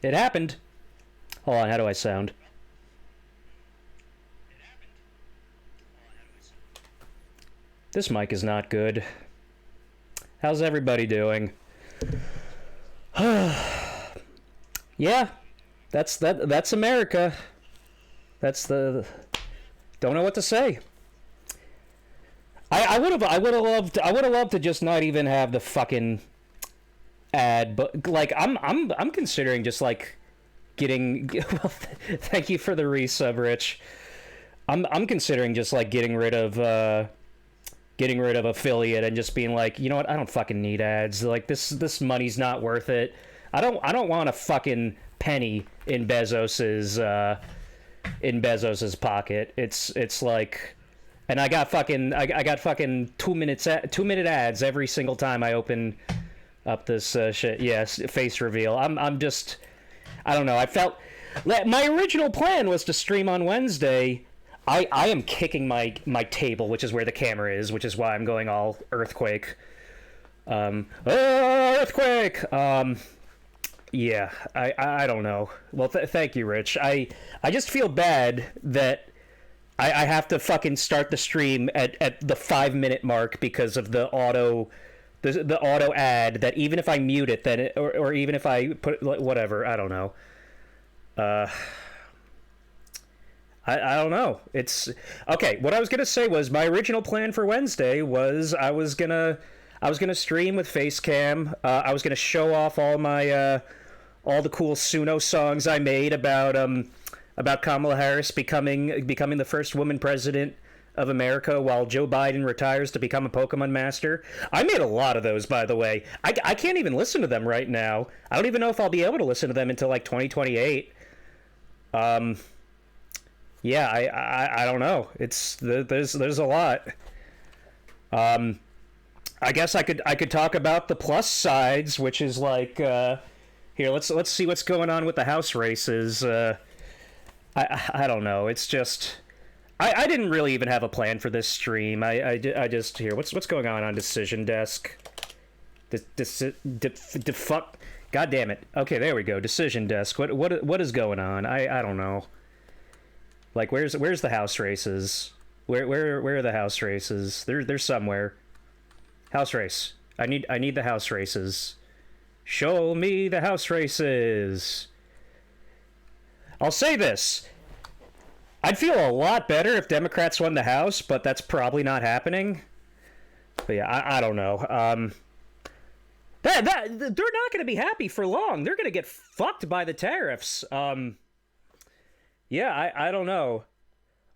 It happened. Hold on, how do I sound? This mic is not good. How's everybody doing? Yeah, that's America. That's the... Don't know what to say. I would have loved to just not even have the fucking ad, but like I'm considering just like getting well, thank you for the resub, Rich. I'm considering just like getting rid of affiliate and just being like, you know what, I don't fucking need ads. Like this money's not worth it. I don't want a fucking penny in Bezos's pocket. It's like, and I got fucking 2-minute ads every single time I open up this shit. Yes, face reveal. I'm just, I don't know. I felt my original plan was to stream on Wednesday. I am kicking my table, which is where the camera is, which is why I'm going all earthquake. Earthquake. Yeah, I don't know. Well, thank you, Rich. I just feel bad that I have to fucking start the stream at the 5-minute mark because of the auto ad, that even if I mute it, then or even if I put whatever, I don't know. I don't know. It's okay. What I was gonna say was my original plan for Wednesday was I was gonna stream with Facecam. I was gonna show off all my all the cool Suno songs I made about Kamala Harris becoming the first woman president of America while Joe Biden retires to become a Pokemon master. I made a lot of those, by the way. I can't even listen to them right now. I don't even know if I'll be able to listen to them until like 2028. Yeah, I don't know. It's there's a lot. I guess I could talk about the plus sides, which is like here. Let's see what's going on with the house races. I don't know. It's just I didn't really even have a plan for this stream. I just here. What's going on Decision Desk? Fuck. God damn it. Okay, there we go. Decision Desk. What is going on? I don't know. Like where's the house races? Where are the house races? They're somewhere. House race. I need the house races. Show me the house races. I'll say this. I'd feel a lot better if Democrats won the House, but that's probably not happening. But yeah, I don't know. They're not going to be happy for long. They're going to get fucked by the tariffs. Yeah, I don't know.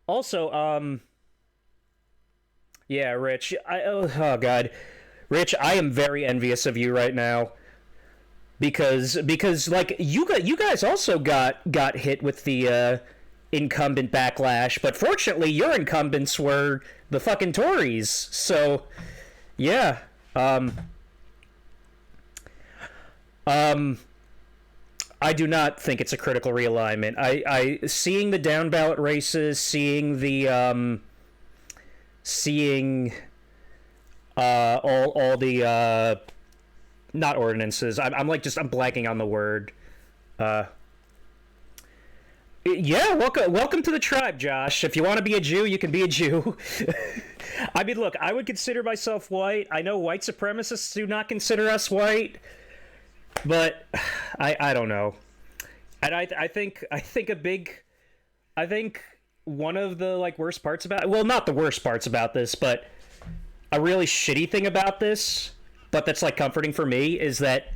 Also, yeah, Rich. Oh God, Rich, I am very envious of you right now because like you guys also got hit with the incumbent backlash, but fortunately your incumbents were the fucking Tories. So, yeah. I do not think it's a critical realignment. I seeing the down ballot races, seeing the all the not ordinances. I'm blanking on the word. Yeah, welcome to the tribe, Josh. If you want to be a Jew, you can be a Jew. I mean, look, I would consider myself white. I know white supremacists do not consider us white. But I don't know, and I think one of the like worst parts about, well, not the worst parts about this, but a really shitty thing about this, but that's like comforting for me, is that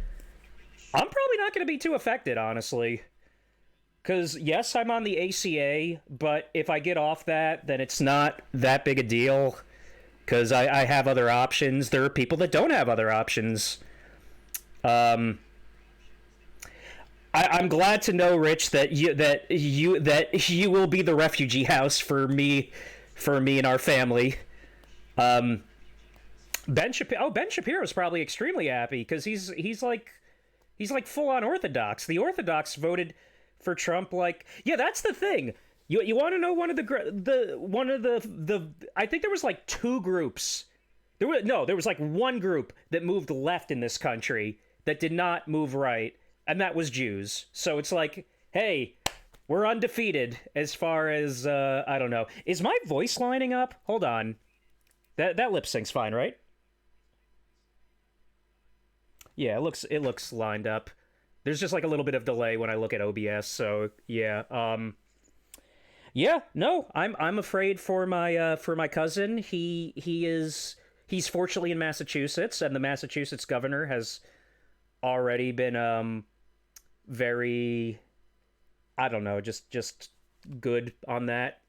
I'm probably not going to be too affected, honestly, because yes, I'm on the ACA, but if I get off that, then it's not that big a deal, because I have other options. There are people that don't have other options. I'm glad to know, Rich, that you will be the refugee house for me and our family. Ben Shapiro is probably extremely happy because he's like full on Orthodox. The Orthodox voted for Trump. Like, yeah, that's the thing. You want to know one of the I think there was like two groups. There was like one group that moved left in this country that did not move right. and that was Jews. So it's like, hey, we're undefeated as far as I don't know. Is my voice lining up? Hold on. That lip sync's fine, right? Yeah, it looks lined up. There's just like a little bit of delay when I look at OBS, so yeah. Yeah, no, I'm afraid for my cousin. He's fortunately in Massachusetts, and the Massachusetts governor has already been very, I don't know, just good on that.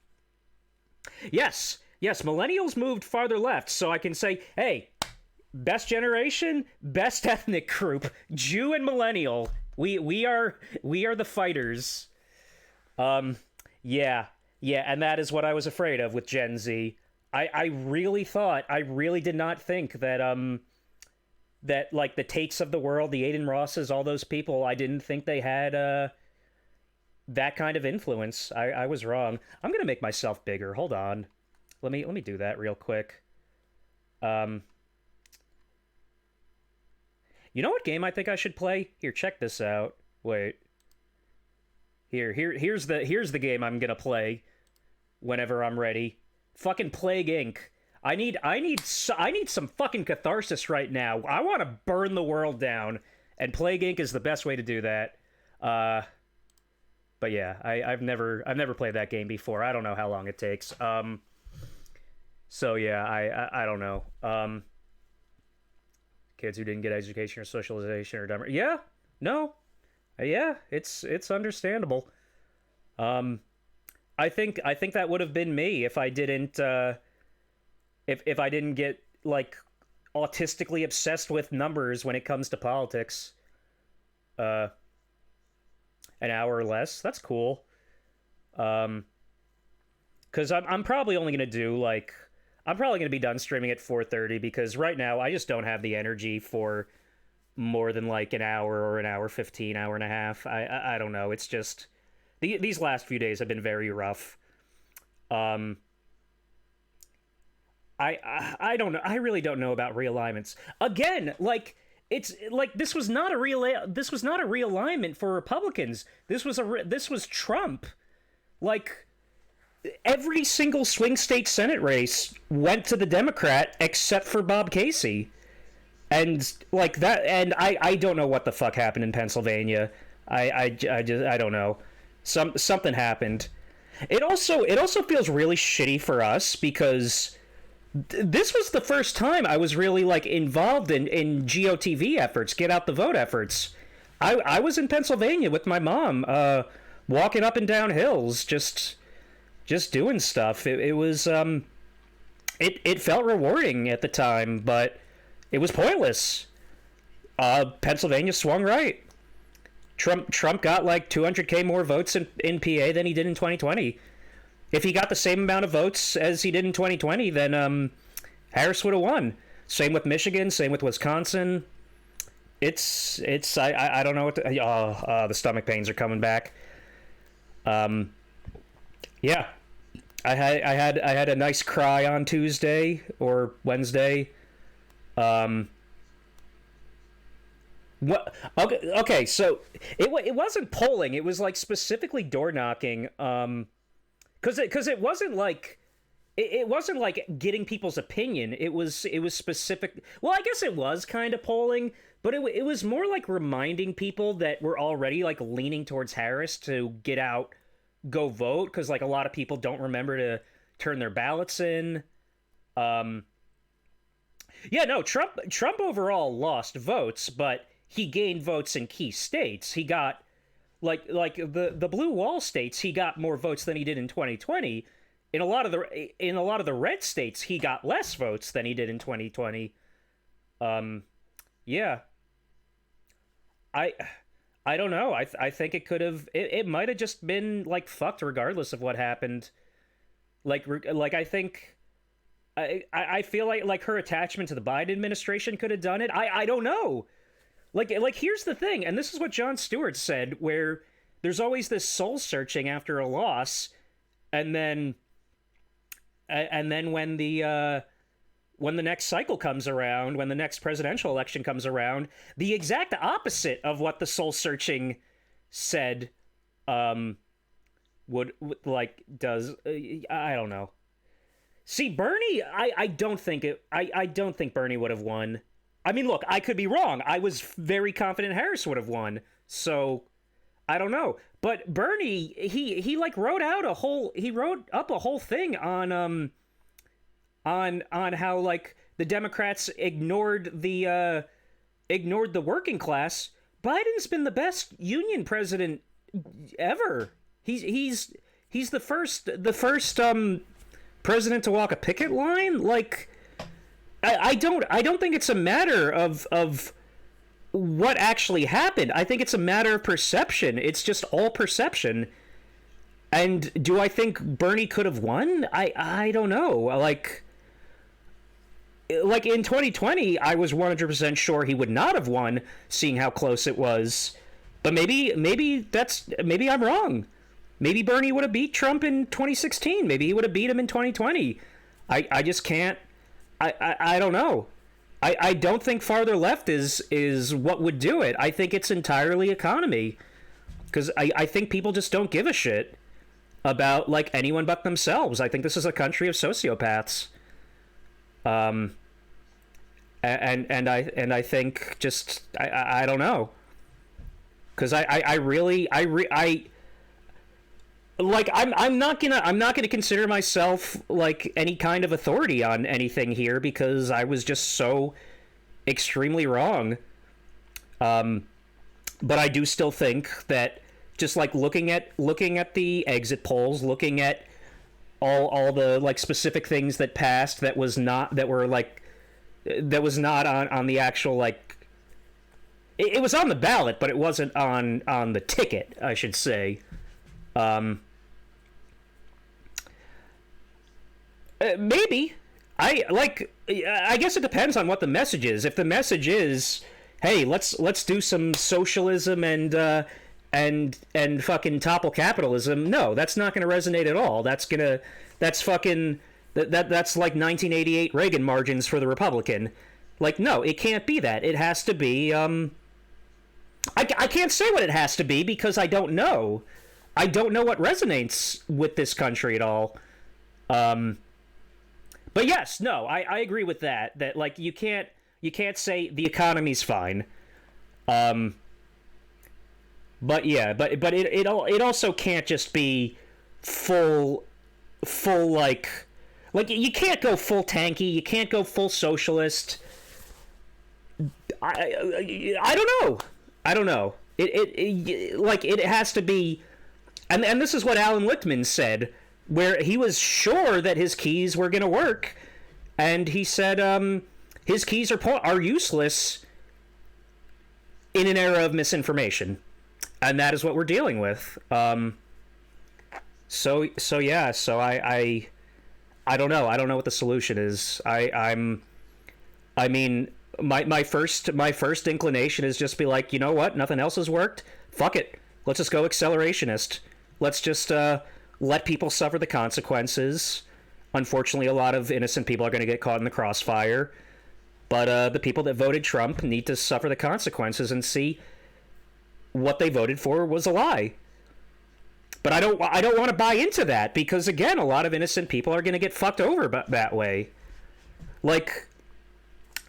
Yes, millennials moved farther left, so I can say, hey, best generation, best ethnic group, Jew and millennial. We are the fighters. Yeah, yeah, and that is what I was afraid of with Gen Z. I really did not think that like the Tates of the world, the Aiden Rosses, all those people, I didn't think they had that kind of influence. I was wrong. I'm gonna make myself bigger. Hold on. Let me do that real quick. You know what game I think I should play? Here, check this out. Wait. Here's the game I'm gonna play whenever I'm ready. Fucking Plague Inc. I need some fucking catharsis right now. I want to burn the world down, and Plague Inc. is the best way to do that. But yeah, I've never played that game before. I don't know how long it takes. So yeah, I don't know. Kids who didn't get education or socialization or dumber. Yeah, no, yeah, it's understandable. I think that would have been me if I didn't if I didn't get like autistically obsessed with numbers when it comes to politics. An hour or less. That's cool. Because I'm probably only gonna do like I'm probably gonna be done streaming at 4:30 because right now I just don't have the energy for more than like an hour or an hour 15, hour and a half. I don't know. It's just these last few days have been very rough. I don't know. I really don't know about realignments. Again, like it's like this was not a realignment for Republicans. This was Trump. Like every single swing state Senate race went to the Democrat except for Bob Casey. And like that, and I don't know what the fuck happened in Pennsylvania. I don't know. Something happened. It also feels really shitty for us because this was the first time I was really like involved in GOTV efforts, get out the vote efforts. I was in Pennsylvania with my mom, walking up and down hills, just doing stuff. It was it felt rewarding at the time, but it was pointless. Pennsylvania swung right. Trump got like 200K more votes in PA than he did in 2020. If he got the same amount of votes as he did in 2020, then Harris would have won. Same with Michigan, same with Wisconsin. I don't know what to, the stomach pains are coming back. Yeah. I had a nice cry on Tuesday or Wednesday. What? Okay. So it wasn't polling. It was like specifically door knocking. Because it wasn't like it wasn't like getting people's opinion. It was specific. Well, I guess it was kind of polling, but it was more like reminding people that were already like leaning towards Harris to get out, go vote, because like a lot of people don't remember to turn their ballots in. Yeah, no, Trump overall lost votes, but he gained votes in key states. He got like the blue wall states, he got more votes than he did in 2020. In a lot of the red states, he got less votes than he did in 2020. Yeah. I don't know. I think it could have it might have just been like fucked regardless of what happened. Like I think I feel like her attachment to the Biden administration could have done it. I don't know. Like here's the thing, and this is what Jon Stewart said, where there's always this soul searching after a loss, and then when when the next cycle comes around, when the next presidential election comes around, the exact opposite of what the soul searching said would like does. I don't know. See, Bernie, I don't think Bernie would have won. I mean, look, I could be wrong. I was very confident Harris would have won. So I don't know. But Bernie, he like wrote up a whole thing on how like the Democrats ignored the working class. Biden's been the best union president ever. He's the first president to walk a picket line. Like I don't think it's a matter of what actually happened. I think it's a matter of perception. It's just all perception. And do I think Bernie could have won? I don't know. Like in 2020, I was 100% sure he would not have won, seeing how close it was. But maybe I'm wrong. Maybe Bernie would have beat Trump in 2016. Maybe he would have beat him in 2020. I just can't. I don't know. I don't think farther left is what would do it. I think it's entirely economy. Because I think people just don't give a shit about like anyone but themselves. I think this is a country of sociopaths. And I think just I don't know. Because I'm not gonna consider myself like any kind of authority on anything here because I was just so extremely wrong. But I do still think that just like looking at the exit polls, looking at all the like specific things that passed that was not on the actual like it was on the ballot, but it wasn't on the ticket, I should say. Maybe. I guess it depends on what the message is. If the message is, hey, let's do some socialism and fucking topple capitalism, no, that's not going to resonate at all. That's like 1988 Reagan margins for the Republican. Like, no, it can't be that. It has to be, I can't say what it has to be because I don't know. I don't know what resonates with this country at all. But yes, no, I agree with that. That like you can't say the economy's fine. But yeah, but it also can't just be full like you can't go full tanky. You can't go full socialist. I don't know. It has to be. And this is what Alan Lichtman said, where he was sure that his keys were going to work, and he said his keys are useless in an era of misinformation, and that is what we're dealing with. So I don't know. I don't know what the solution is. My first inclination is just be like, you know what? Nothing else has worked. Fuck it. Let's just go accelerationist. Let's just let people suffer the consequences. Unfortunately, a lot of innocent people are going to get caught in the crossfire. But the people that voted Trump need to suffer the consequences and see what they voted for was a lie. But I don't want to buy into that because, again, a lot of innocent people are going to get fucked over that way. Like,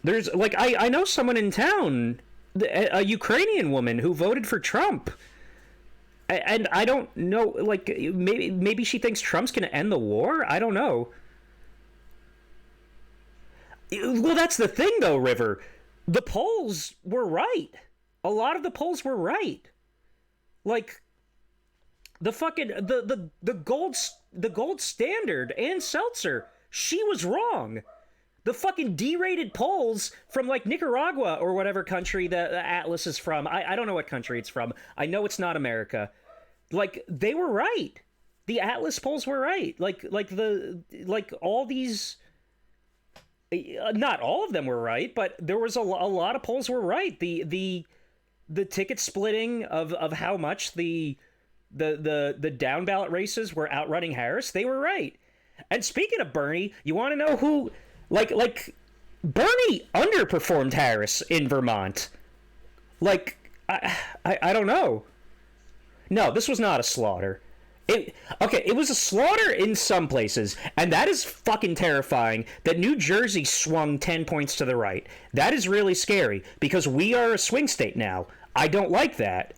there's like I know someone in town, a Ukrainian woman who voted for Trump. And I don't know, like, maybe she thinks Trump's going to end the war? I don't know. Well, that's the thing, though, River. The polls were right. A lot of the polls were right. Like, the fucking, the gold standard, Ann Seltzer, she was wrong. The fucking D-rated polls from, like, Nicaragua or whatever country the Atlas is from. I don't know what country it's from. I know it's not America. Like, they were right. The Atlas polls were right. Like all these... Not all of them were right, but there was a lot of polls were right. The ticket splitting of how much the down ballot races were outrunning Harris, they were right. And speaking of Bernie, you want to know who... Like Bernie underperformed Harris in Vermont. Like, I don't know. No, this was not a slaughter. It was a slaughter in some places, and that is fucking terrifying that New Jersey swung 10 points to the right. That is really scary, because we are a swing state now. I don't like that.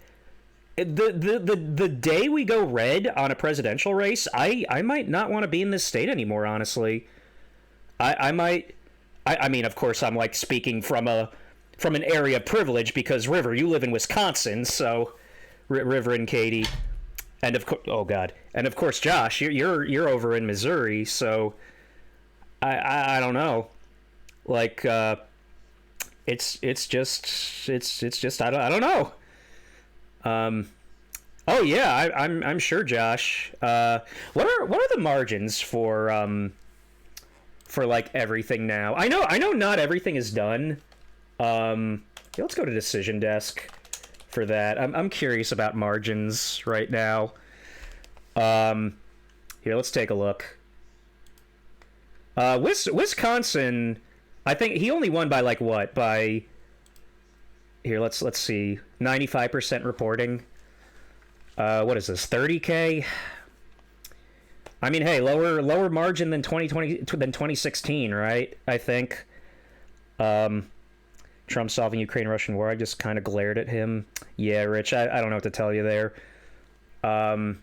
The day we go red on a presidential race, I might not want to be in this state anymore, honestly. I might... I mean, of course, I'm, like, speaking from an area of privilege, because, River, you live in Wisconsin, so... River and Katie... And of course, oh god, and of course, Josh, you're over in Missouri, so I don't know, like it's just I don't know. Oh yeah, I'm sure, Josh. What are the margins for like everything now? I know not everything is done. Yeah, let's go to decision desk for that. I'm curious about margins right now. Here, let's take a look. Wisconsin, I think he only won by like what? By here, let's see. 95% reporting. What is this? 30K? I mean, hey, lower margin than 2016, right? I think. Trump solving Ukraine-Russian war. I just kind of glared at him. Yeah, Rich, I don't know what to tell you there. What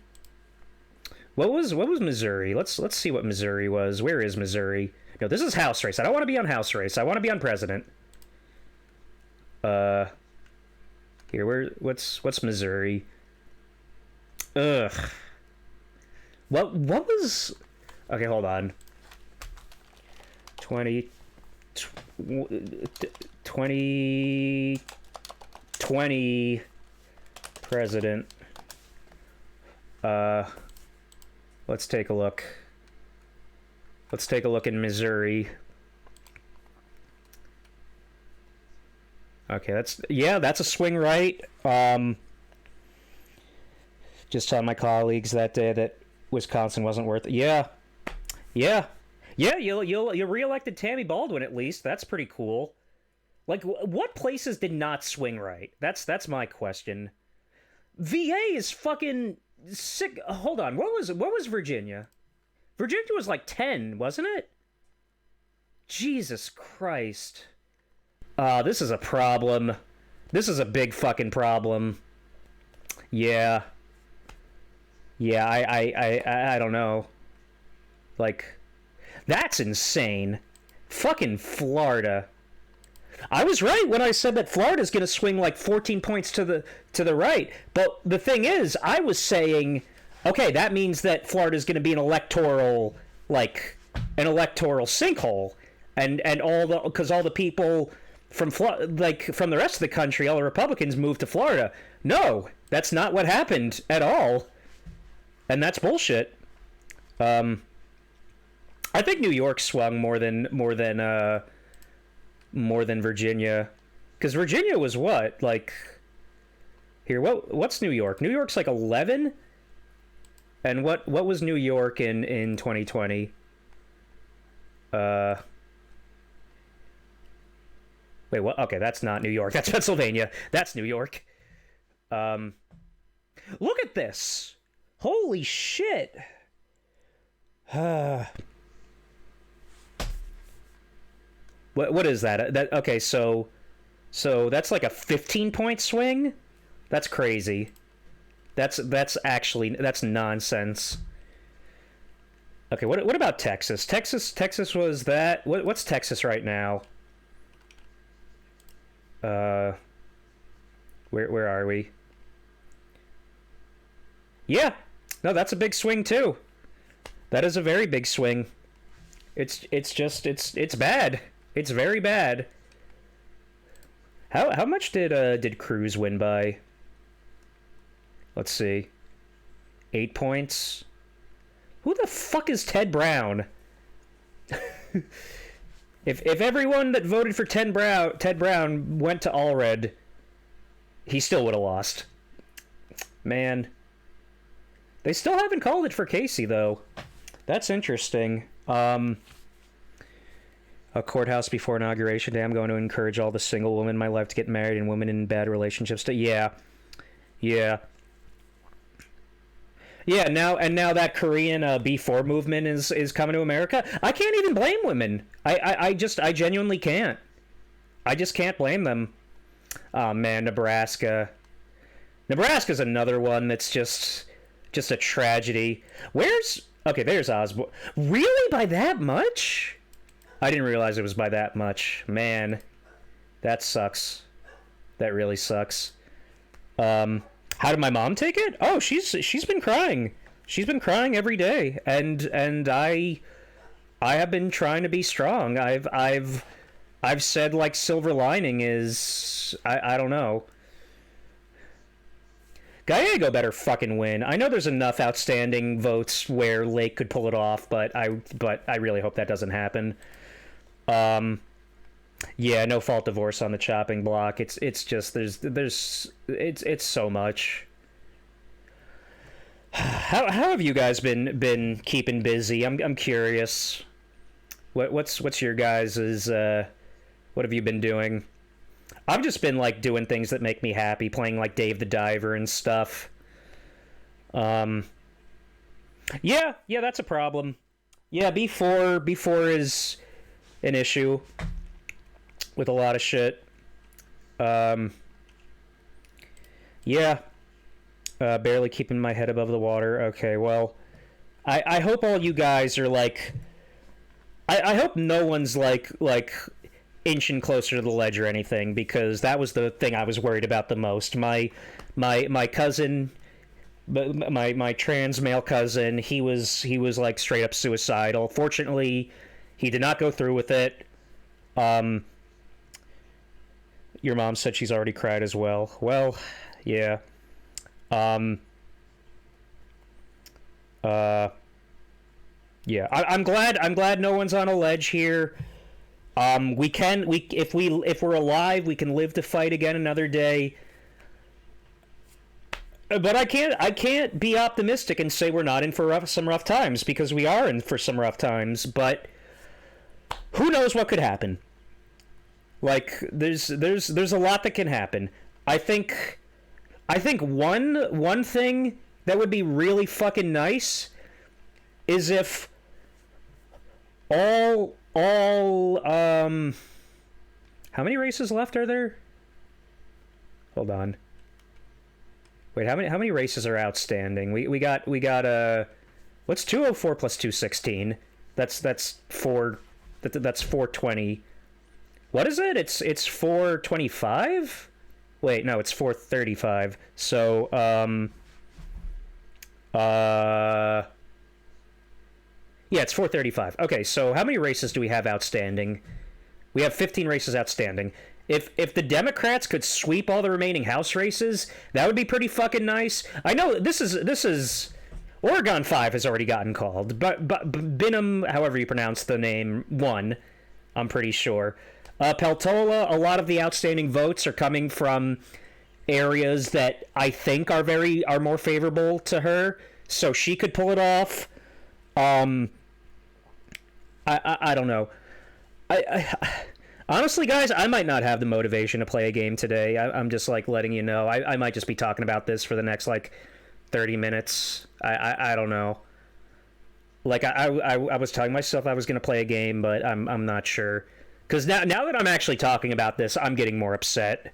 was Missouri? Let's see what Missouri was. Where is Missouri? No, this is House race. I don't want to be on House race. I want to be on president. Here, what's Missouri? Ugh. What was? Okay, hold on. 2020 president. Let's take a look. Let's take a look in Missouri. Okay, that's a swing right. Just telling my colleagues that day that Wisconsin wasn't worth it. Yeah. You reelected Tammy Baldwin at least. That's pretty cool. Like, what places did not swing right? That's my question. VA is fucking sick. Hold on. What was Virginia? Virginia was like 10, wasn't it? Jesus Christ. This is a problem. This is a big fucking problem. Yeah. Yeah, I don't know. Like, that's insane. Fucking Florida. I was right when I said that Florida's going to swing like 14 points to the right. But the thing is, I was saying, okay, that means that Florida's going to be an electoral sinkhole, and because all the people from from the rest of the country, all the Republicans moved to Florida. No, that's not what happened at all, and that's bullshit. I think New York swung more than Virginia, because Virginia was what, like, here, what's New York? New York's like 11, and what was New York in 2020? Wait, what? Okay, that's not New York. That's Pennsylvania. That's New York. Look at this. Holy shit. What is that? Okay, so that's like a 15-point swing? That's crazy. That's nonsense. Okay, what about Texas? Texas was that. What's Texas right now? Where are we? Yeah. No, that's a big swing too. That is a very big swing. It's bad. It's very bad. How much did Cruz win by? Let's see. 8 points. Who the fuck is Ted Brown? If everyone that voted for Ted Brown went to Allred, he still would have lost. Man. They still haven't called it for Casey though. That's interesting. A courthouse before inauguration day. I'm going to encourage all the single women in my life to get married and women in bad relationships to... Yeah. Yeah. Yeah, now that Korean B4 movement is coming to America. I can't even blame women. I genuinely can't. I just can't blame them. Oh man, Nebraska. Nebraska's another one that's just a tragedy. Okay, there's Osborne. Really, by that much? I didn't realize it was by that much. Man, that sucks. That really sucks. How did my mom take it? Oh, she's been crying. She's been crying every day, and I have been trying to be strong. I've said, like, silver lining is I don't know. Gallego better fucking win. I know there's enough outstanding votes where Lake could pull it off, but I really hope that doesn't happen. Yeah, no fault divorce on the chopping block. It's just it's so much. How have you guys been keeping busy? I'm curious. What's your guys's what have you been doing? I've just been like doing things that make me happy, playing like Dave the Diver and stuff. Yeah, that's a problem. Yeah, before is an issue with a lot of shit. Yeah. Barely keeping my head above the water. Okay, well, I hope all you guys are like... I hope no one's like inching closer to the ledge or anything, because that was the thing I was worried about the most. My cousin, my trans male cousin, he was like straight up suicidal. Fortunately, he did not go through with it. Your mom said she's already cried as well. Well, yeah. Yeah, I'm glad no one's on a ledge here. If we're alive, we can live to fight again another day. But I can't be optimistic and say we're not in for some rough times, because we are in for some rough times. But who knows what could happen? Like, there's a lot that can happen. I think one thing that would be really fucking nice is if all how many races left are there? Hold on. Wait, how many races are outstanding? We got what's 204 plus 216? That's 420. What is it? It's 425? Wait, no, it's 435. So yeah, it's 435. Okay, so how many races do we have outstanding? We have 15 races outstanding. If the Democrats could sweep all the remaining House races, that would be pretty fucking nice. I know this is Oregon 5 has already gotten called, but Binham, however you pronounce the name, won. I'm pretty sure. Peltola, a lot of the outstanding votes are coming from areas that I think are more favorable to her, so she could pull it off. I don't know. I honestly, guys, I might not have the motivation to play a game today. I'm just like letting you know. I might just be talking about this for the next like 30 minutes. I don't know. Like I was telling myself I was gonna play a game, but I'm not sure. Because now that I'm actually talking about this, I'm getting more upset.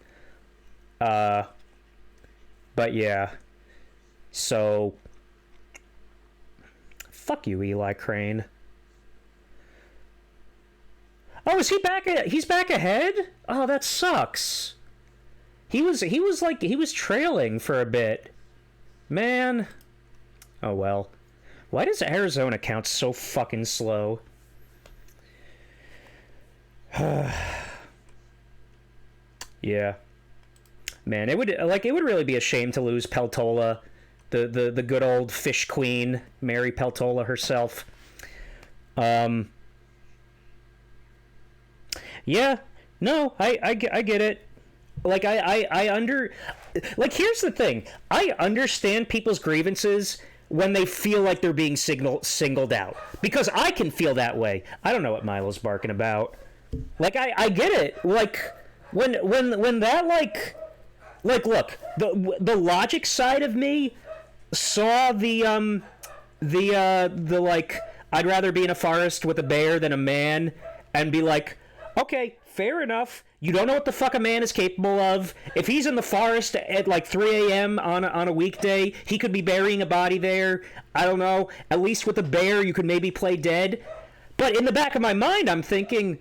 But yeah. So fuck you, Eli Crane. Oh, is he back? He's back ahead? Oh, that sucks. He was trailing for a bit. Man. Oh well. Why does Arizona count so fucking slow? Yeah. Man, it would really be a shame to lose Peltola, the good old fish queen, Mary Peltola herself. Yeah, no, I get it. Like, like, here's the thing. I understand people's grievances when they feel like they're being singled out. Because I can feel that way. I don't know what Milo's barking about. Like, I get it. Like, when that, look, the logic side of me saw the like, I'd rather be in a forest with a bear than a man, and be like, okay, fair enough. You don't know what the fuck a man is capable of. If he's in the forest at like 3 a.m. on a weekday, he could be burying a body there. I don't know. At least with a bear, you could maybe play dead. But in the back of my mind, I'm thinking,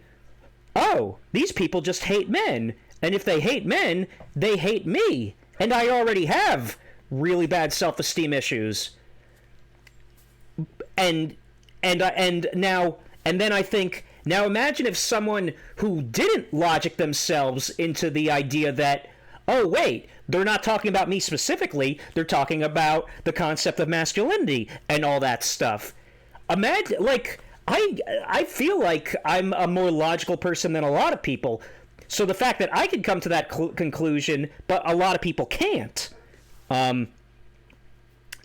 oh, these people just hate men. And if they hate men, they hate me. And I already have really bad self-esteem issues. And then I think, now imagine if someone who didn't logic themselves into the idea that, oh wait, they're not talking about me specifically, they're talking about the concept of masculinity and all that stuff. Imagine, like, I feel like I'm a more logical person than a lot of people. So the fact that I could come to that conclusion, but a lot of people can't.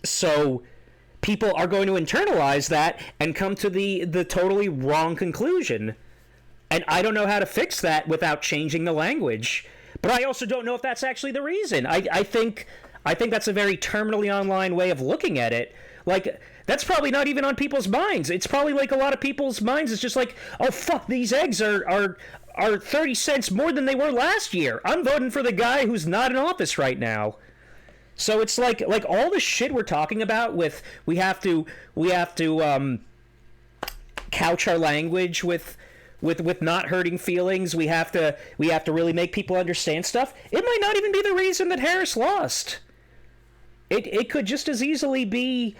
So people are going to internalize that and come to the totally wrong conclusion. And I don't know how to fix that without changing the language. But I also don't know if that's actually the reason. I think that's a very terminally online way of looking at it. Like, that's probably not even on people's minds. It's probably like a lot of people's minds. It's just like, oh, fuck, these eggs are 30 cents more than they were last year. I'm voting for the guy who's not in office right now. So it's like all the shit we're talking about with we have to couch our language with not hurting feelings. We have to really make people understand stuff. It might not even be the reason that Harris lost. It could just as easily be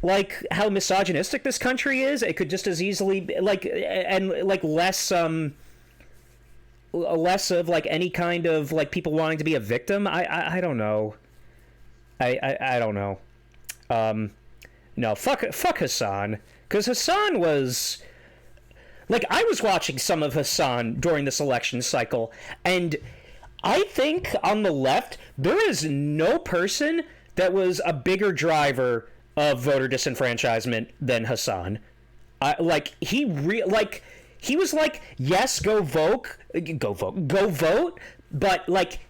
like how misogynistic this country is. It could just as easily be less of like any kind of like people wanting to be a victim. I don't know. I don't know. No, fuck Hassan, because Hassan was like, I was watching some of Hassan during this election cycle, and I think on the left there is no person that was a bigger driver of voter disenfranchisement than Hassan. He was like, yes, go vote, but like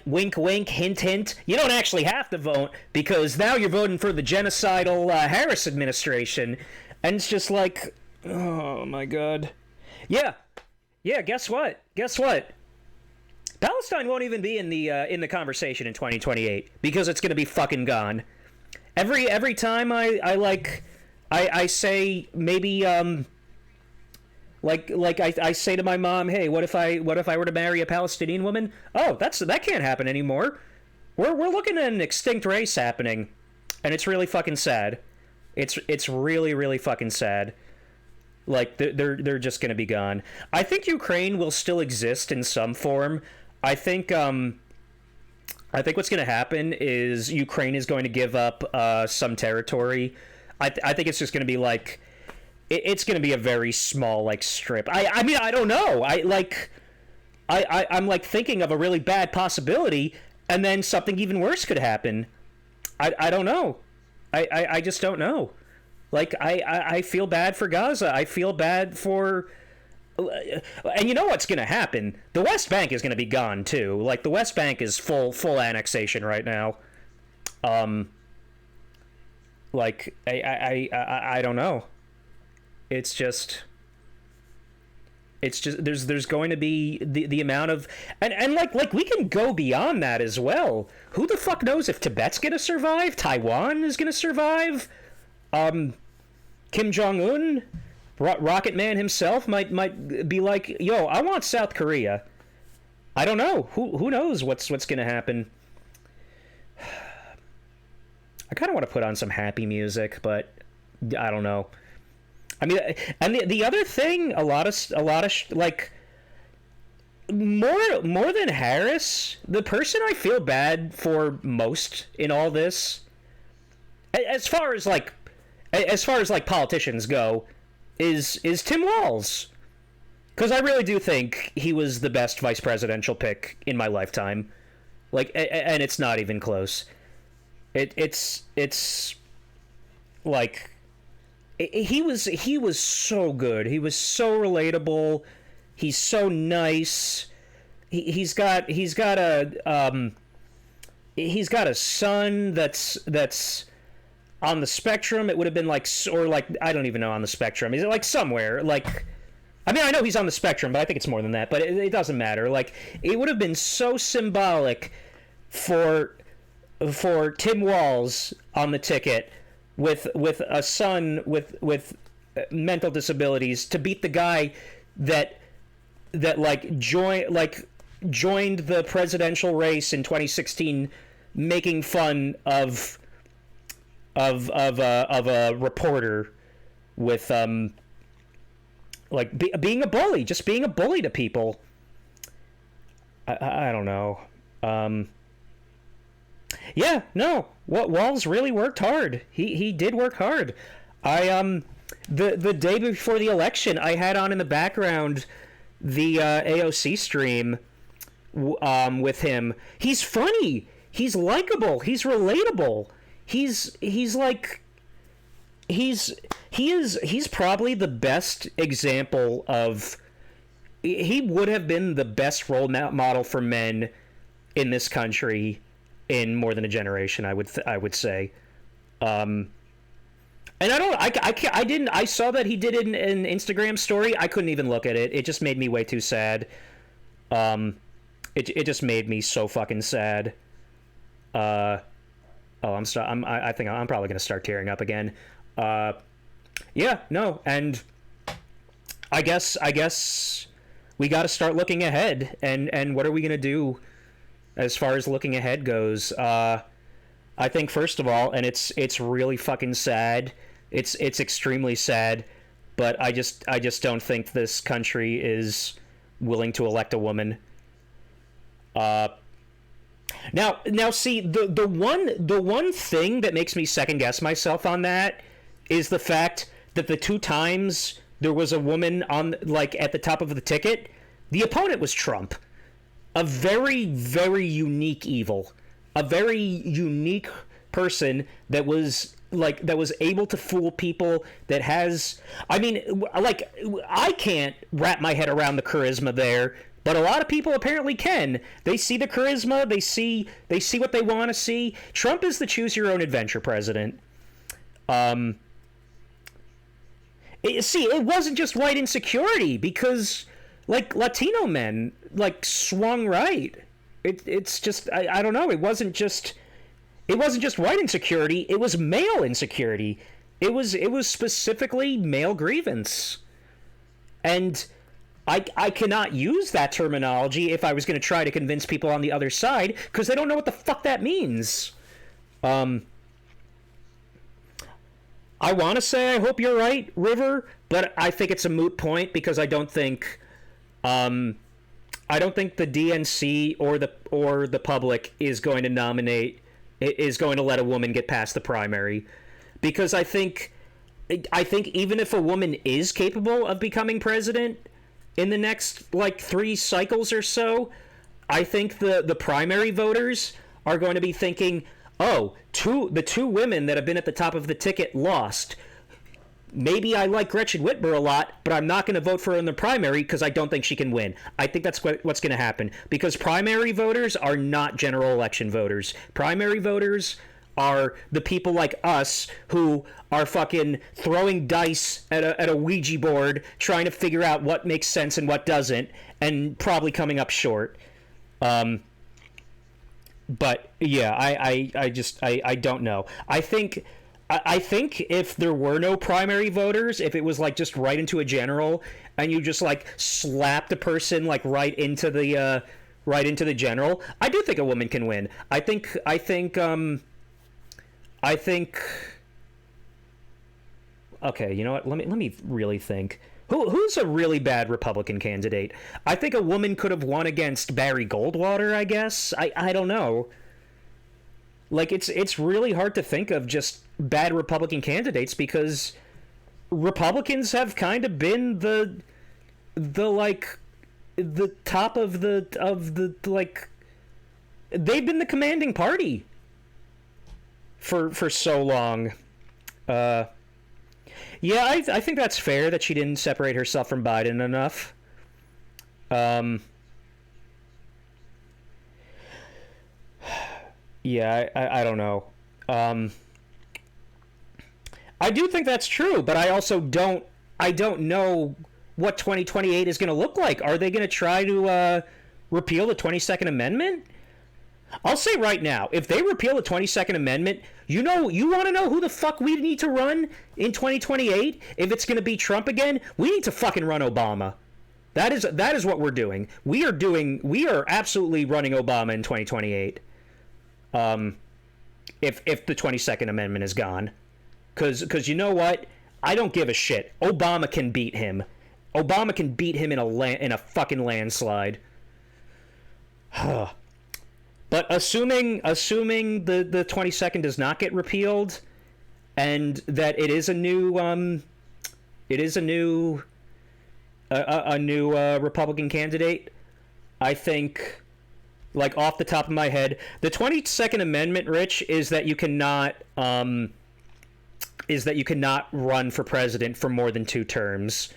wink wink, hint hint, you don't actually have to vote because now you're voting for the genocidal Harris administration. And it's just like, oh my god. Yeah, guess what Palestine won't even be in the conversation in 2028 because it's gonna be fucking gone. Every time I say maybe I say to my mom, hey, what if I were to marry a Palestinian woman? Oh, that can't happen anymore. We're looking at an extinct race happening, and it's really fucking sad. It's really really fucking sad. Like they're just gonna be gone. I think Ukraine will still exist in some form. I think what's gonna happen is Ukraine is going to give up some territory. I think it's just gonna be like. It's going to be a very small like strip. I mean I don't know. I'm like thinking of a really bad possibility, and then something even worse could happen. I don't know. I just don't know. Like I feel bad for Gaza. I feel bad for. And you know what's going to happen? The West Bank is going to be gone too. Like the West Bank is full annexation right now. Like I don't know. It's just there's going to be the amount of and like we can go beyond that as well. Who the fuck knows if Tibet's gonna survive? Taiwan is gonna survive. Kim Jong-un, Rocket Man himself might be like, yo, I want South Korea. I don't know. Who knows what's gonna happen. I kind of want to put on some happy music, but I don't know. I mean, and the other thing, a lot of like more than Harris, the person I feel bad for most in all this, as far as like politicians go, is Tim Walz, because I really do think he was the best vice presidential pick in my lifetime, like, and it's not even close. It's like. He was so good. He was so relatable. He's so nice. He's got a son that's on the spectrum. It would have been like, or like, I don't even know, on the spectrum. Is it like somewhere? Like, I mean, I know he's on the spectrum, but I think it's more than that. But it doesn't matter. Like, it would have been so symbolic for Tim Walz on the ticket with a son with mental disabilities to beat the guy that joined the presidential race in 2016, making fun of a reporter with being a bully, just being a bully to people. I don't know. Yeah, no. Walz really worked hard. He did work hard. The day before the election, I had on in the background the AOC stream with him. He's funny. He's likable. He's relatable. He's probably the best example of. He would have been the best role model for men in this country in more than a generation, I would say. And I saw that he did an Instagram story. I couldn't even look at it. It just made me way too sad. It just made me so fucking sad. I think I'm probably gonna start tearing up again. Yeah, no, and I guess we got to start looking ahead. And what are we gonna do as far as looking ahead goes? I think first of all, and it's really fucking sad. It's extremely sad, but I just don't think this country is willing to elect a woman. Now see, the one thing that makes me second guess myself on that is the fact that the two times there was a woman on, like, at the top of the ticket, the opponent was Trump. A very, very unique evil. A very unique person that was able to fool people, that has, I mean, like, I can't wrap my head around the charisma there, but a lot of people apparently can. They see the charisma, they see what they want to see. Trump is the choose your own adventure president. It wasn't just white insecurity, because, like, Latino men, like, swung right. It's just, I don't know, it wasn't just white insecurity, it was male insecurity. It was specifically male grievance. And I cannot use that terminology if I was going to try to convince people on the other side, because they don't know what the fuck that means. I want to say I hope you're right, River, but I think it's a moot point, because I don't think the DNC or the public is going to let a woman get past the primary, because I think even if a woman is capable of becoming president in the next, like, 3 cycles or so, I think the primary voters are going to be thinking, oh, the two women that have been at the top of the ticket lost. Maybe I like Gretchen Whitmer a lot, but I'm not going to vote for her in the primary because I don't think she can win. I think that's what's going to happen, because primary voters are not general election voters. Primary voters are the people like us who are fucking throwing dice at a Ouija board, trying to figure out what makes sense and what doesn't, and probably coming up short. But yeah, I don't know. I think if there were no primary voters, if it was, like, just right into a general, and you just, like, slapped a person, like, right into the general, I do think a woman can win. I think okay, you know what? Let me really think. Who's a really bad Republican candidate? I think a woman could have won against Barry Goldwater, I guess. I don't know. Like, it's really hard to think of just bad Republican candidates, because Republicans have kind of been the top of the like, they've been the commanding party for so long. Yeah, I think that's fair that she didn't separate herself from Biden enough. Um, yeah, I don't know. I do think that's true, but I also don't know what 2028 is going to look like. Are they going to try to repeal the 22nd Amendment? I'll say right now, if they repeal the 22nd Amendment, you want to know who the fuck we need to run in 2028? If it's going to be Trump again, we need to fucking run Obama. That is what we're doing. We are absolutely running Obama in 2028. If the 22nd Amendment is gone. Cause you know what? I don't give a shit. Obama can beat him. Obama can beat him in a fucking landslide. But assuming the 22nd does not get repealed, and that it is a new Republican candidate, I think, like off the top of my head, the 22nd Amendment, Rich, is that you cannot run for president for more than 2 terms,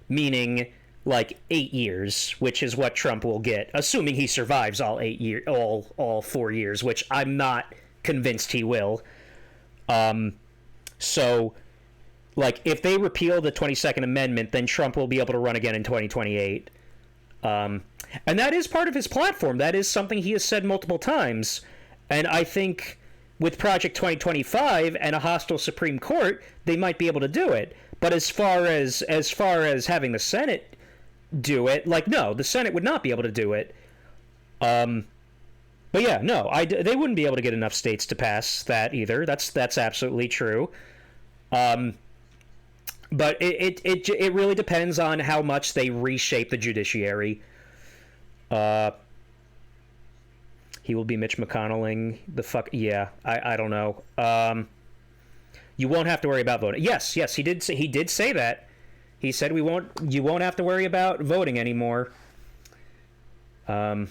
meaning like 8 years, which is what Trump will get, assuming he survives all 4 years, which I'm not convinced he will. So, like, if they repeal the 22nd Amendment, then Trump will be able to run again in 2028. And that is part of his platform. That is something he has said multiple times. And I think with Project 2025 and a hostile Supreme Court, they might be able to do it. But as far as having the Senate do it, like, no, the Senate would not be able to do it. But yeah, no, they wouldn't be able to get enough states to pass that either. That's absolutely true. But it really depends on how much they reshape the judiciary. He will be Mitch McConnelling. Yeah, I don't know. You won't have to worry about voting. Yes, he did say that. He said you won't have to worry about voting anymore. Are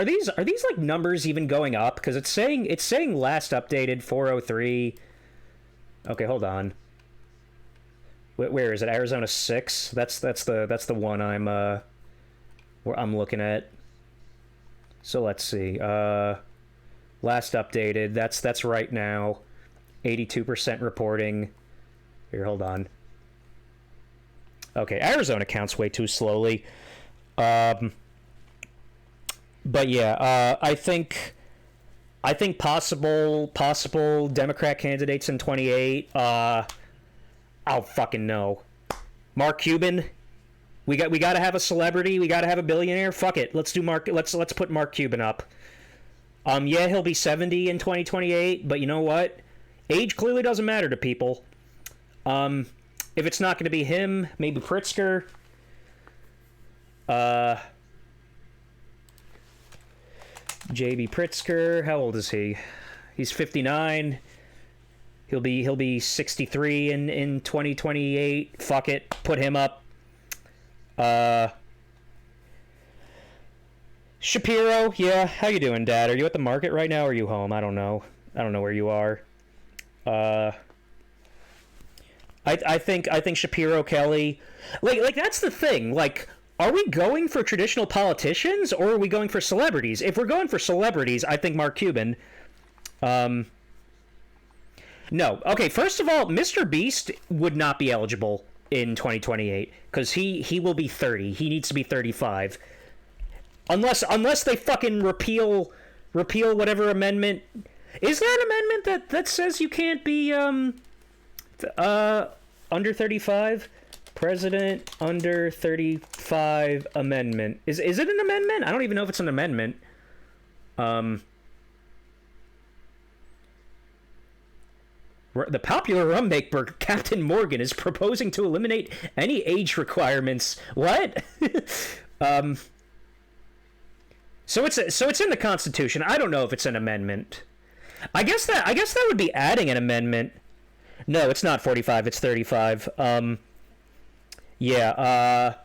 these like numbers even going up? Because it's saying last updated 403. Okay, hold on. Where is it? Arizona 6. That's the one I'm looking at. So let's see. Last updated. That's right now. 82% reporting. Here, hold on. Okay, Arizona counts way too slowly. But yeah, I think possible Democrat candidates in 28. I'll fucking know. Mark Cuban. We got to have a celebrity. We got to have a billionaire. Fuck it. Let's put Mark Cuban up. Yeah, he'll be 70 in 2028, but you know what? Age clearly doesn't matter to people. If it's not going to be him, maybe Pritzker. J.B. Pritzker, how old is he? He's 59. He'll be 63 in 2028. Fuck it, put him up. Shapiro, yeah. How you doing, Dad? Are you at the market right now, or are you home? I don't know where you are. I think Shapiro, Kelly, like that's the thing. Like, are we going for traditional politicians or are we going for celebrities? If we're going for celebrities, I think Mark Cuban. No. Okay, first of all, Mr. Beast would not be eligible in 2028 because he will be 30. He needs to be 35. Unless they fucking repeal whatever amendment. Is there an amendment that says you can't be under 35? President under 35 amendment. Is it an amendment? I don't even know if it's an amendment. The popular rum maker Captain Morgan is proposing to eliminate any age requirements. What? So it's in the Constitution. I don't know if it's an amendment. I guess that would be adding an amendment. No, it's not 45. It's 35. Yeah.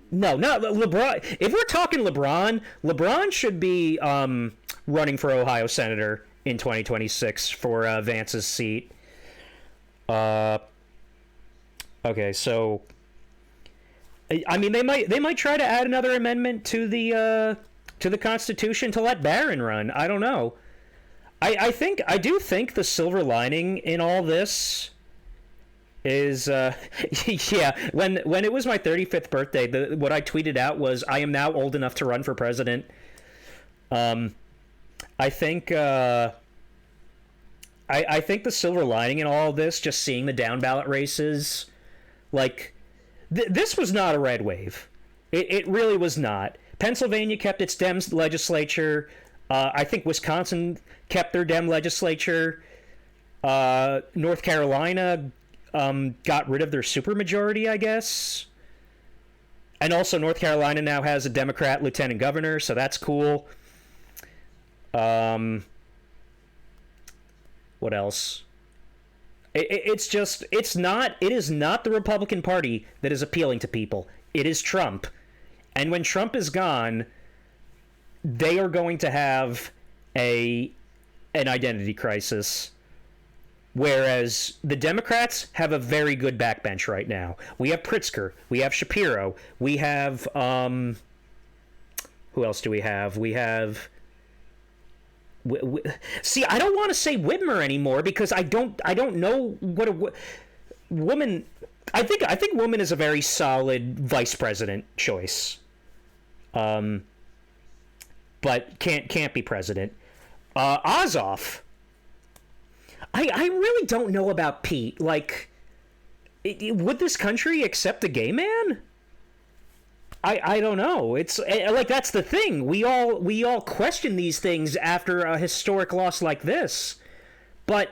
No, not LeBron. If we're talking LeBron should be running for Ohio Senator in 2026 for Vance's seat. Okay, so I mean they might try to add another amendment to the Constitution to let Barron run. I don't know. I do think the silver lining in all this is yeah, when it was my 35th birthday, what I tweeted out was, I am now old enough to run for president. I think I think the silver lining in all of this, just seeing the down ballot races, like this was not a red wave. It really was not. Pennsylvania kept its Dems legislature. I think Wisconsin kept their Dem legislature. North Carolina got rid of their supermajority, I guess. And also North Carolina now has a Democrat lieutenant governor, so that's cool. What else? It is not the Republican Party that is appealing to people. It is Trump. And when Trump is gone, they are going to have an identity crisis. Whereas the Democrats have a very good backbench right now. We have Pritzker. We have Shapiro. We have who else do we have? We have. See, I don't want to say Whitmer anymore because I don't know what a woman. I think woman is a very solid vice president choice. But can't be president. Ossoff. I really don't know about Pete. Like, would this country accept a gay man? I don't know. It's like, that's the thing. We all question these things after a historic loss like this, but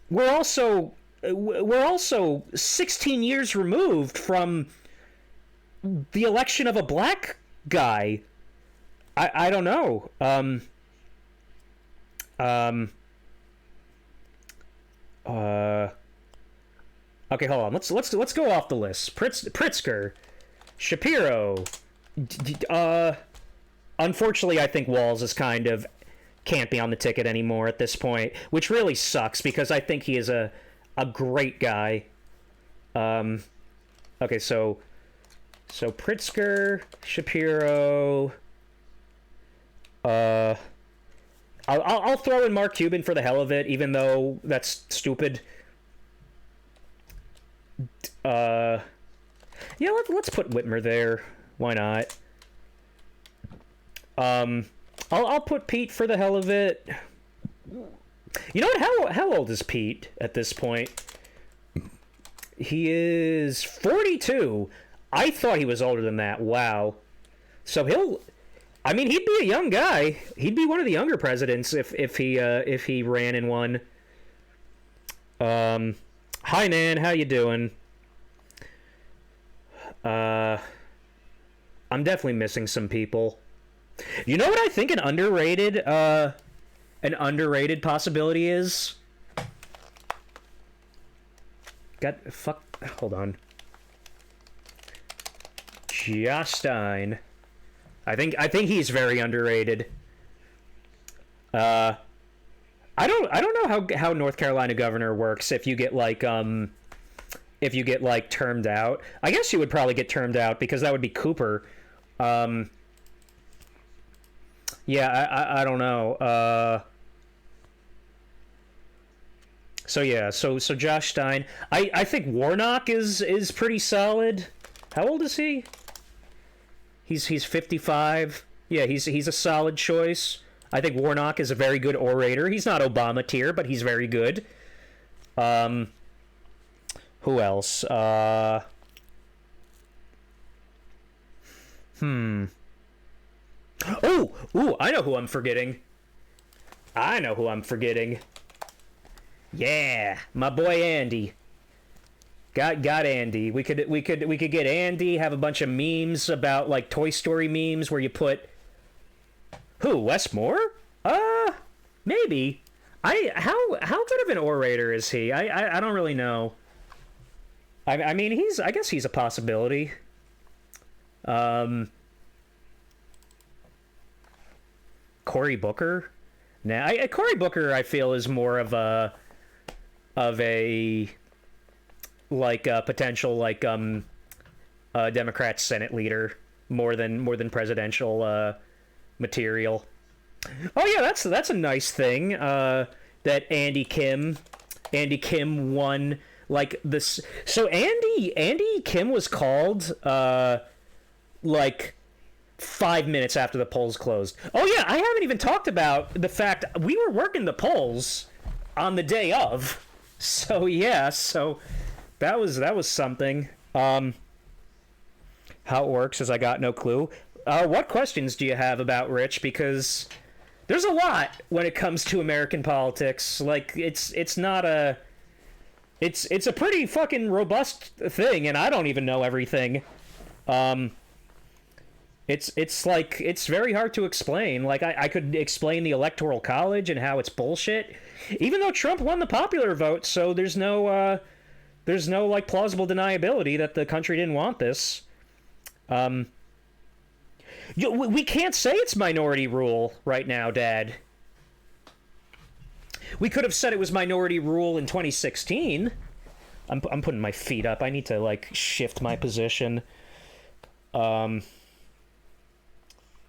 we're also 16 years removed from the election of a black guy. I don't know. Okay, hold on. Let's go off the list. Pritzker, Shapiro. Unfortunately, I think Walz is can't be on the ticket anymore at this point, which really sucks because I think he is a great guy. Okay, so Pritzker, Shapiro. I'll throw in Mark Cuban for the hell of it, even though that's stupid. Yeah, let's put Whitmer there. Why not? I'll put Pete for the hell of it. You know what? How old is Pete at this point? He is 42. I thought he was older than that. Wow. So he'd be a young guy. He'd be one of the younger presidents if he ran and won. Hi Nan, how you doing? I'm definitely missing some people. You know what I think an underrated possibility is? Hold on. Josh Stein. I think he's very underrated. I don't know how North Carolina governor works if you get termed out. I guess you would probably get termed out because that would be Cooper. Yeah, I don't know. So Josh Stein. I think Warnock is pretty solid. How old is he? He's 55. Yeah, he's a solid choice. I think Warnock is a very good orator. He's not Obama tier, but he's very good. Who else? Oh, I know who I'm forgetting. Yeah, my boy Andy. Got Andy. We could get Andy, have a bunch of memes about like Toy Story memes where you put who? Wes Moore? Maybe. How good of an orator is he? I don't really know. I mean I guess he's a possibility. Cory Booker? Nah, Cory Booker I feel is more of a like potential like Democrat Senate leader more than presidential material. Oh yeah, that's a nice thing. That Andy Kim won like this. So Andy Kim was called like 5 minutes after the polls closed. Oh yeah, I haven't even talked about the fact we were working the polls on the day of. So yeah, so that was something. How it works is I got no clue. What questions do you have about Rich? Because there's a lot when it comes to American politics. Like it's not a it's a pretty fucking robust thing, and I don't even know everything. It's like it's very hard to explain. Like I could explain the Electoral College and how it's bullshit, even though Trump won the popular vote. So there's no like plausible deniability that the country didn't want this. We can't say it's minority rule right now, Dad. We could have said it was minority rule in 2016. I'm putting my feet up. I need to like shift my position. Yeah,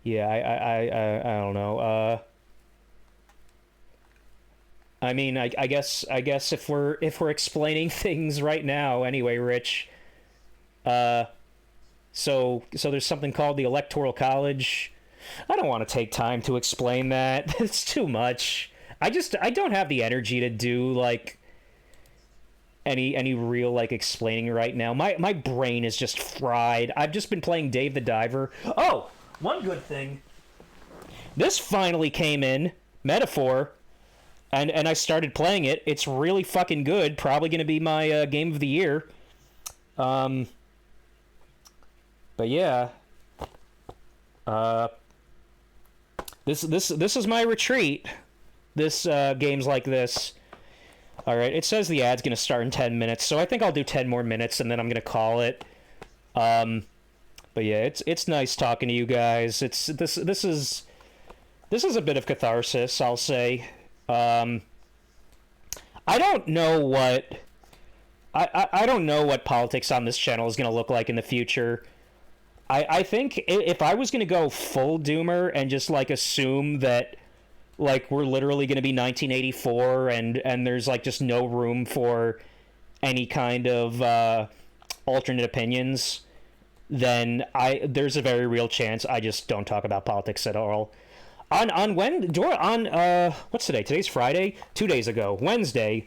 I don't know. I mean, I guess if we're explaining things right now, anyway, Rich. So there's something called the Electoral College. I don't want to take time to explain that. It's too much. I don't have the energy to do like any real like explaining right now. My brain is just fried. I've just been playing Dave the Diver. Oh, one good thing. This finally came in, Metaphor, and I started playing it. It's really fucking good. Probably going to be my game of the year. But yeah. This is my retreat. This games like this. All right, it says the ad's going to start in 10 minutes, so I think I'll do 10 more minutes and then I'm going to call it. But yeah, it's nice talking to you guys. This is a bit of catharsis, I'll say. I don't know what I don't know what politics on this channel is going to look like in the future. I think if I was going to go full doomer and just like assume that like we're literally going to be 1984 and there's like just no room for any kind of alternate opinions, then there's a very real chance I just don't talk about politics at all. On what's today? Today's Friday. 2 days ago, Wednesday.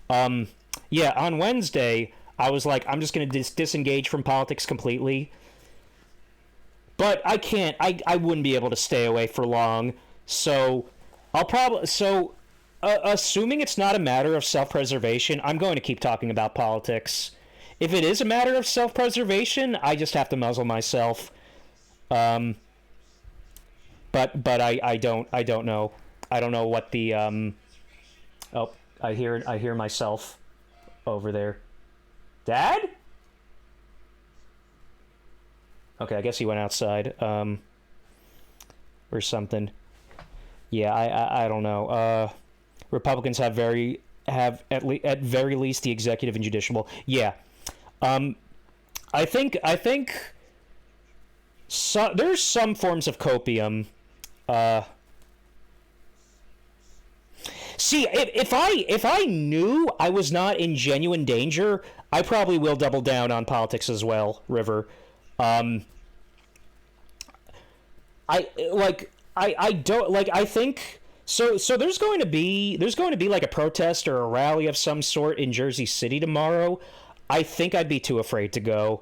Yeah, on Wednesday, I was like, I'm just gonna disengage from politics completely. But I can't. I wouldn't be able to stay away for long. So I'll probably assuming it's not a matter of self-preservation, I'm going to keep talking about politics. If it is a matter of self-preservation, I just have to muzzle myself. But I don't know. I don't know what the Oh, I hear myself over there. Dad? Okay, I guess he went outside. Or something. Yeah, I don't know. Republicans have at very least the executive and judicial. Yeah. I think there's some forms of copium. See, if I knew I was not in genuine danger, I probably will double down on politics as well, River. I think so there's going to be like a protest or a rally of some sort in Jersey City tomorrow. I think I'd be too afraid to go.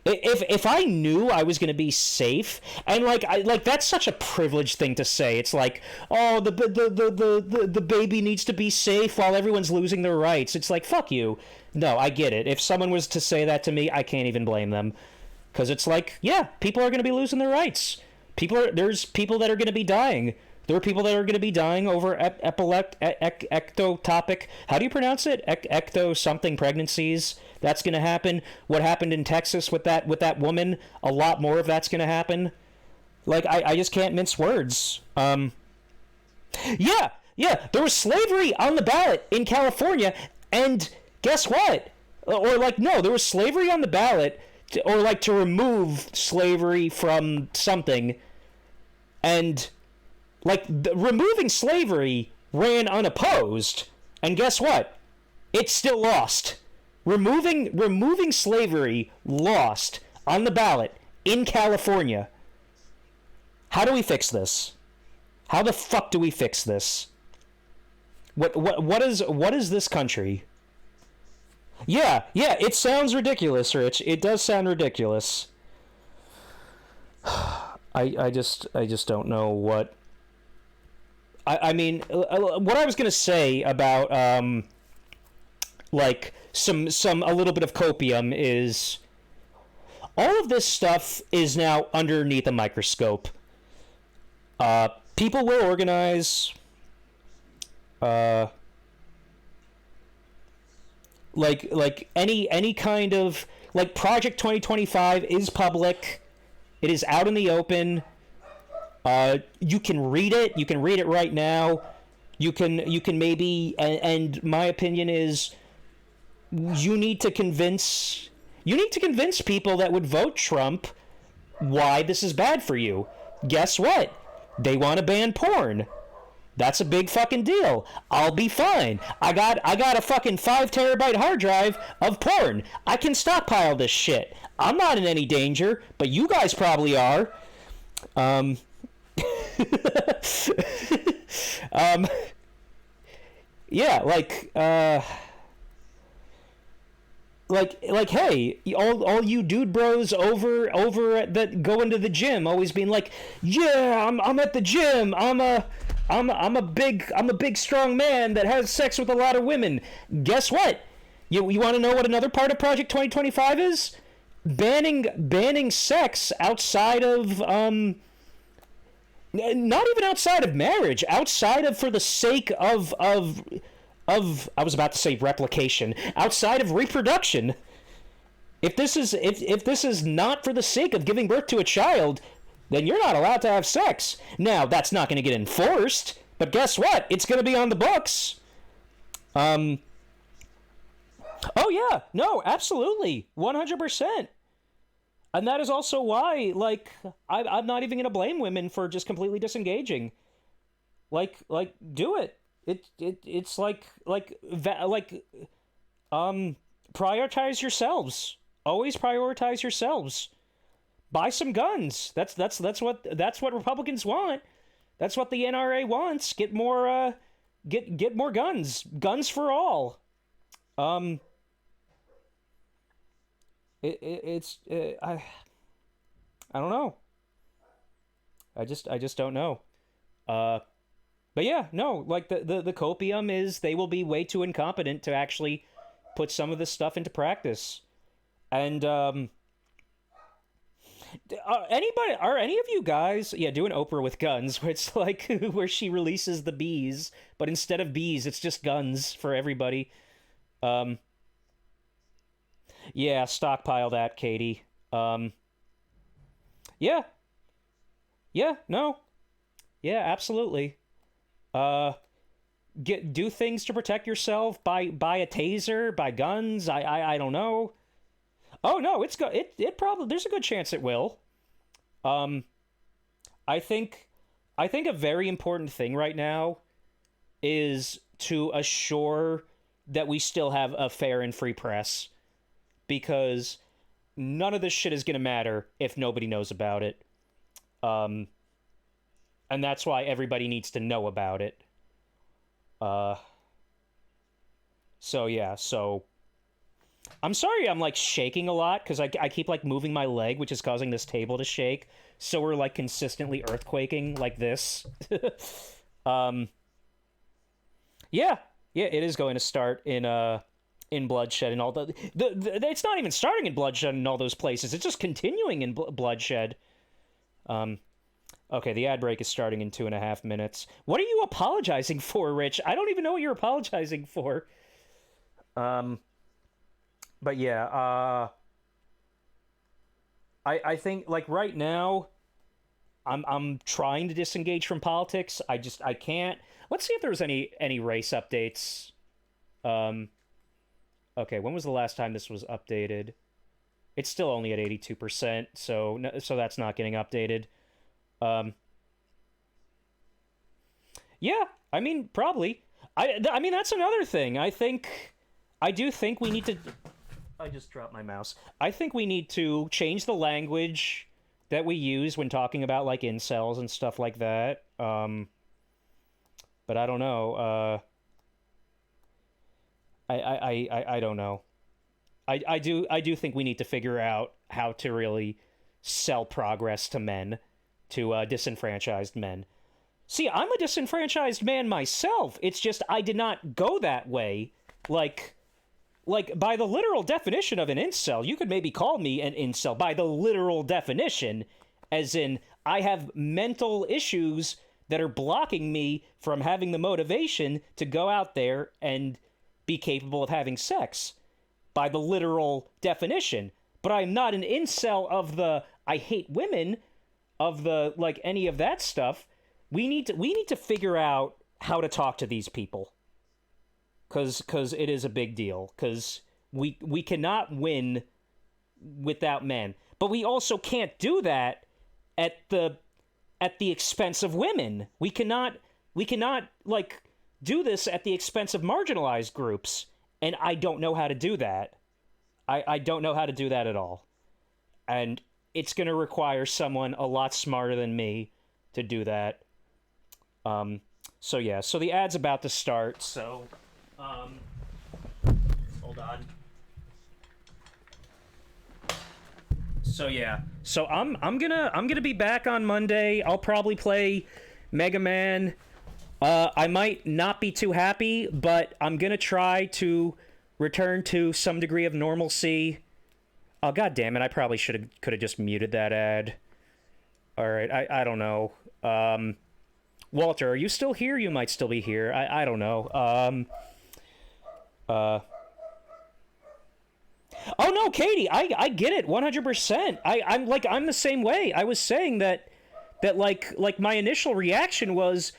If I knew I was going to be safe, and like that's such a privileged thing to say. It's like, oh, the baby needs to be safe while everyone's losing their rights. It's like, fuck you. No, I get it. If someone was to say that to me, I can't even blame them, because it's like, yeah, people are going to be losing their rights. There's people that are going to be dying. There are people that are going to be dying over ectotopic. How do you pronounce it? Ecto something pregnancies. That's going to happen. What happened in Texas with that woman? A lot more of that's going to happen. Like I just can't mince words. Yeah. There was slavery on the ballot in California. And guess what? Or like, no, there was slavery on the ballot, or like to remove slavery from something, and like removing slavery ran unopposed, and guess what? It still lost. Removing slavery lost on the ballot in California. How do we fix this? How the fuck do we fix this? What is this country? Yeah, it sounds ridiculous, Rich. It does sound ridiculous. I just don't know what. I mean, what I was gonna say about like some a little bit of copium is all of this stuff is now underneath a microscope. People will organize. Like any kind of like Project 2025 is public. It is out in the open. You can read it. You can read it right now. You can maybe and my opinion is you need to convince people that would vote Trump why this is bad for you. Guess what? They want to ban porn. That's a big fucking deal. I'll be fine. I got a fucking 5 terabyte hard drive of porn. I can stockpile this shit. I'm not in any danger, but you guys probably are. Yeah, like hey, all you dude bros over that go into the gym always being like, yeah, I'm at the gym. I'm a big strong man that has sex with a lot of women. Guess what? You want to know what another part of Project 2025 is? Banning sex outside of not even outside of marriage, outside of for the sake of I was about to say replication, outside of reproduction. If this is not for the sake of giving birth to a child, then you're not allowed to have sex. Now, that's not going to get enforced, but guess what? It's going to be on the books. Oh yeah, no, absolutely, 100%. And that is also why, like, I'm not even going to blame women for just completely disengaging. Like, do it. It's prioritize yourselves. Always prioritize yourselves. Buy some guns. That's what Republicans want. That's what the NRA wants. Get more guns. Guns for all. I don't know. I just don't know. But yeah, no, like the copium is they will be way too incompetent to actually put some of this stuff into practice. And are any of you guys doing Oprah with guns, where it's like where she releases the bees, but instead of bees it's just guns for everybody. Yeah, stockpile that, Katie. Yeah, no, yeah, absolutely. Do things to protect yourself. Buy a taser. Buy guns. I don't know. Oh no, it probably there's a good chance it will. I think a very important thing right now is to assure that we still have a fair and free press, because none of this shit is gonna matter if nobody knows about it. And that's why everybody needs to know about it. So I'm sorry I'm like shaking a lot, because I keep like moving my leg, which is causing this table to shake. So we're like consistently earthquaking like this. Yeah, it is going to start in Bloodshed and all the it's not even starting in Bloodshed and all those places. It's just continuing in Bloodshed. Okay, the ad break is starting in 2.5 minutes. What are you apologizing for, Rich? I don't even know what you're apologizing for. But yeah, I think like right now, I'm trying to disengage from politics. I can't. Let's see if there's any race updates. Okay, when was the last time this was updated? It's still only at 82%, so that's not getting updated. Um, yeah, I mean, probably. I mean, that's another thing. I do think we need to. I just dropped my mouse. I think we need to change the language that we use when talking about like incels and stuff like that. But I don't know. I don't know. I do think we need to figure out how to really sell progress to men, to disenfranchised men. See, I'm a disenfranchised man myself. It's just I did not go that way. Like by the literal definition of an incel, you could maybe call me an incel by the literal definition, as in I have mental issues that are blocking me from having the motivation to go out there and be capable of having sex by the literal definition. But I'm not an incel of the I hate women, of the like any of that stuff. We need to figure out how to talk to these people, cause it is a big deal. Cause we cannot win without men, but we also can't do that at the expense of women. We cannot like do this at the expense of marginalized groups, and I don't know how to do that. I don't know how to do that at all, and it's going to require someone a lot smarter than me to do that. So yeah, so the ad's about to start, so, hold on. So yeah, so I'm gonna be back on Monday. I'll probably play Mega Man. I might not be too happy, but I'm gonna try to return to some degree of normalcy. Oh, god damn it, I probably could have just muted that ad. Alright, I don't know. Walter, are you still here? You might still be here. I don't know. Oh no, Katie, I get it 100%. I'm the same way. I was saying that like my initial reaction was,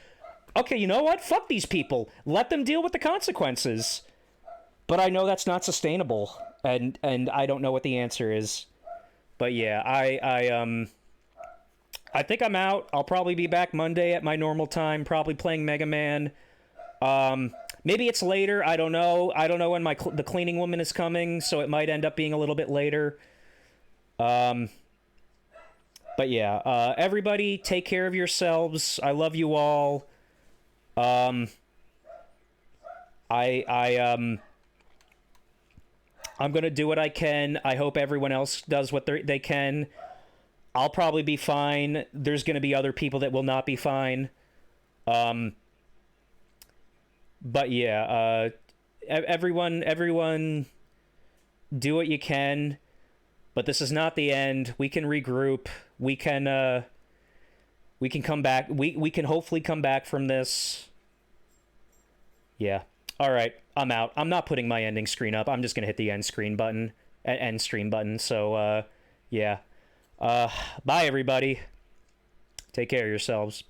okay, you know what? Fuck these people. Let them deal with the consequences. But I know that's not sustainable, and I don't know what the answer is. But yeah, I think I'm out. I'll probably be back Monday at my normal time, probably playing Mega Man. Maybe it's later. I don't know. I don't know when the cleaning woman is coming, so it might end up being a little bit later. But yeah, everybody take care of yourselves. I love you all. I'm gonna do what I can. I hope everyone else does what they can. I'll probably be fine. There's going to be other people that will not be fine. But yeah, everyone do what you can. But this is not the end. We can regroup. We can come back. We can hopefully come back from this. Yeah. All right. I'm out. I'm not putting my ending screen up. I'm just going to hit the end stream button. So, yeah. Bye, everybody. Take care of yourselves.